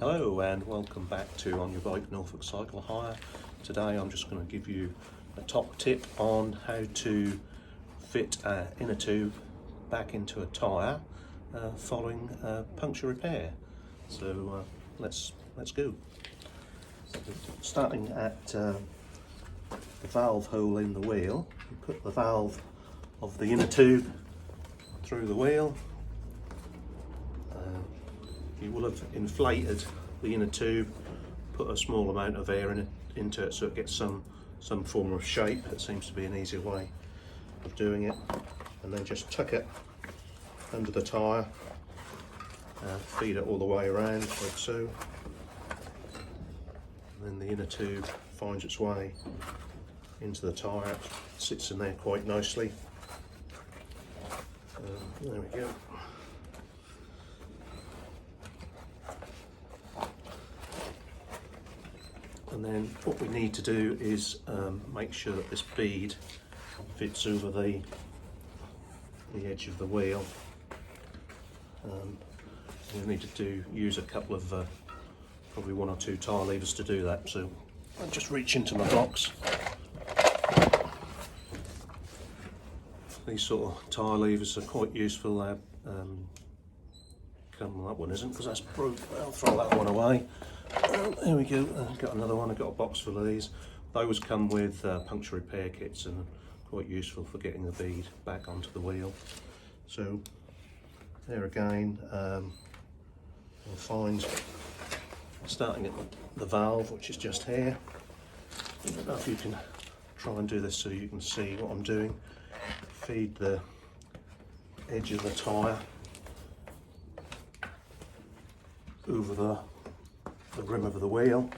Hello and welcome back to On Your Bike Norfolk Cycle Hire. Today I'm just going to give you a top tip on how to fit an inner tube back into a tyre following a puncture repair. So let's go. So, starting at the valve hole in the wheel, you put the valve of the inner tube through the wheel. You will have inflated the inner tube, put a small amount of air into it so it gets some form of shape. It seems to be an easier way of doing it. And then just tuck it under the tyre, feed it all the way around like so. And then the inner tube finds its way into the tyre. It sits in there quite nicely. There we go. And then what we need to do is make sure that this bead fits over the edge of the wheel. We need to use a couple of probably one or two tyre levers to do that. So I'll just reach into my box. These sort of tyre levers are quite useful. That one isn't, because that's broke. I'll throw that one away. There we go. I've got another one. I've got a box full of these. Those come with puncture repair kits and are quite useful for getting the bead back onto the wheel. So there again, we'll find, starting at the valve, which is just here. I don't know if you can try and do this so you can see what I'm doing. Feed the edge of the tyre over the rim of the wheel.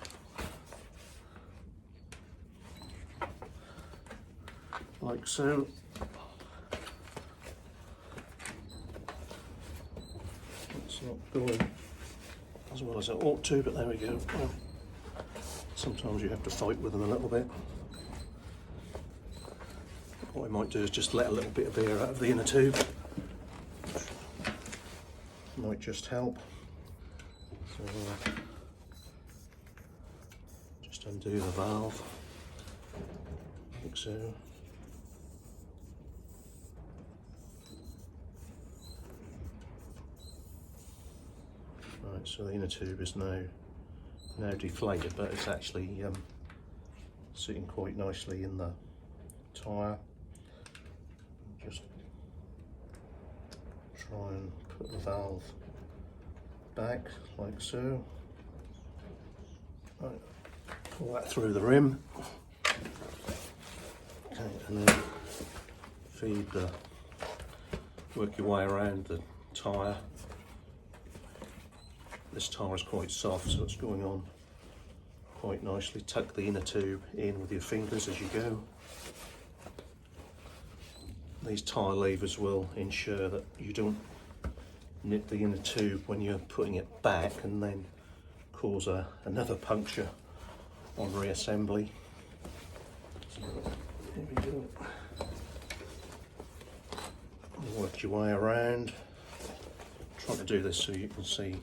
Like so. It's not going as well as it ought to, but there we go. Well, sometimes you have to fight with them a little bit. What I might do is just let a little bit of air out of the inner tube. Might just help. So, just undo the valve, like so. Right, so the inner tube is now deflated, but it's actually sitting quite nicely in the tyre. Just try and put the valve back like so. Right. Pull that through the rim. Okay, and then work your way around the tyre. This tyre is quite soft, so it's going on quite nicely. Tuck the inner tube in with your fingers as you go. These tyre levers will ensure that you don't nip the inner tube when you're putting it back and then cause another puncture on reassembly. So here we go. Work your way around. Try to do this so you can see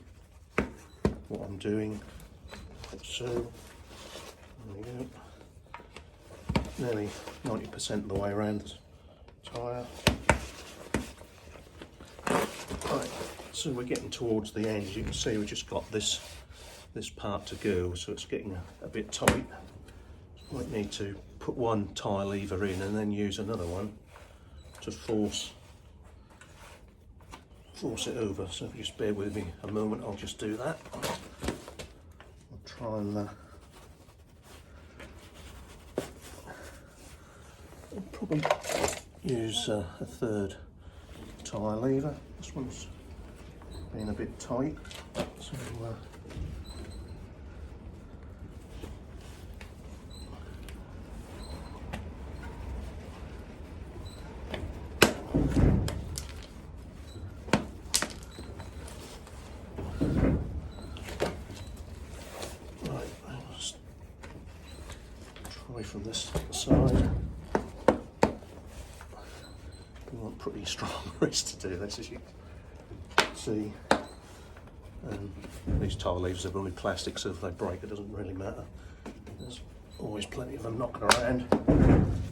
what I'm doing. Like so. There we go. Nearly 90% of the way around the tyre. Right, so we're getting towards the end. As you can see, we've just got this part to go, so it's getting a bit tight. Might need to put one tyre lever in and then use another one to force it over. So if you just bear with me a moment, I'll just do that. I'll try and I'll probably use a third tyre lever. This one's been a bit tight, so right, let's try from this side. You want pretty strong wrist to do this, as you can see. These tire levers are only plastic, so if they break it doesn't really matter. There's always plenty of them knocking around.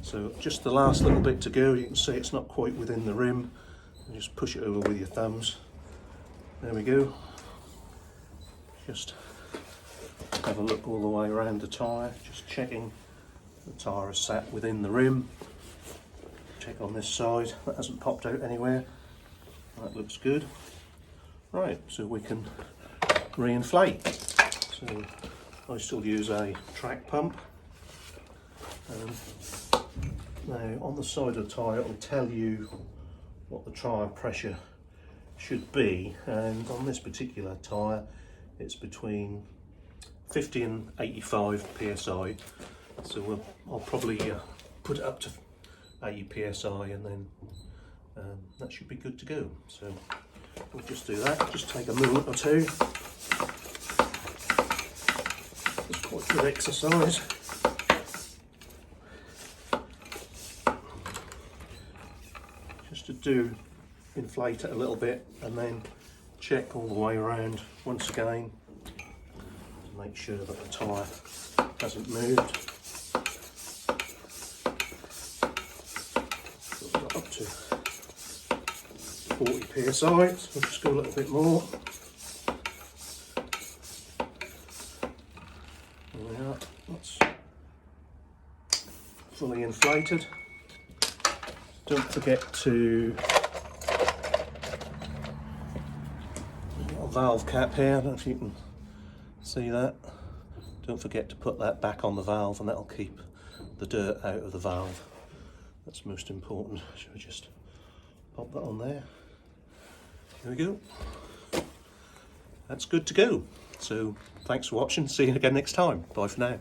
So just the last little bit to go. You can see it's not quite within the rim. And just push it over with your thumbs. There we go. Just have a look all the way around the tyre, just checking the tyre is sat within the rim. Check on this side, that hasn't popped out anywhere. That looks good. Right, so we can re-inflate. So I still use a track pump. Now on the side of the tyre it will tell you what the tyre pressure should be, and on this particular tyre it's between 50 and 85 psi. So I'll probably put it up to 80 psi, and then that should be good to go. So we'll just do that. Just take a minute or two. It's quite good exercise. Just to inflate it a little bit and then check all the way around once again to make sure that the tyre hasn't moved. So we've got up to 40 psi, so we'll just go a little bit more. There we are, that's fully inflated. Don't forget to, got a valve cap here, I don't know if you can see that. Don't forget to put that back on the valve, and that'll keep the dirt out of the valve. That's most important. Should we just pop that on there? Here we go. That's good to go. So thanks for watching. See you again next time. Bye for now.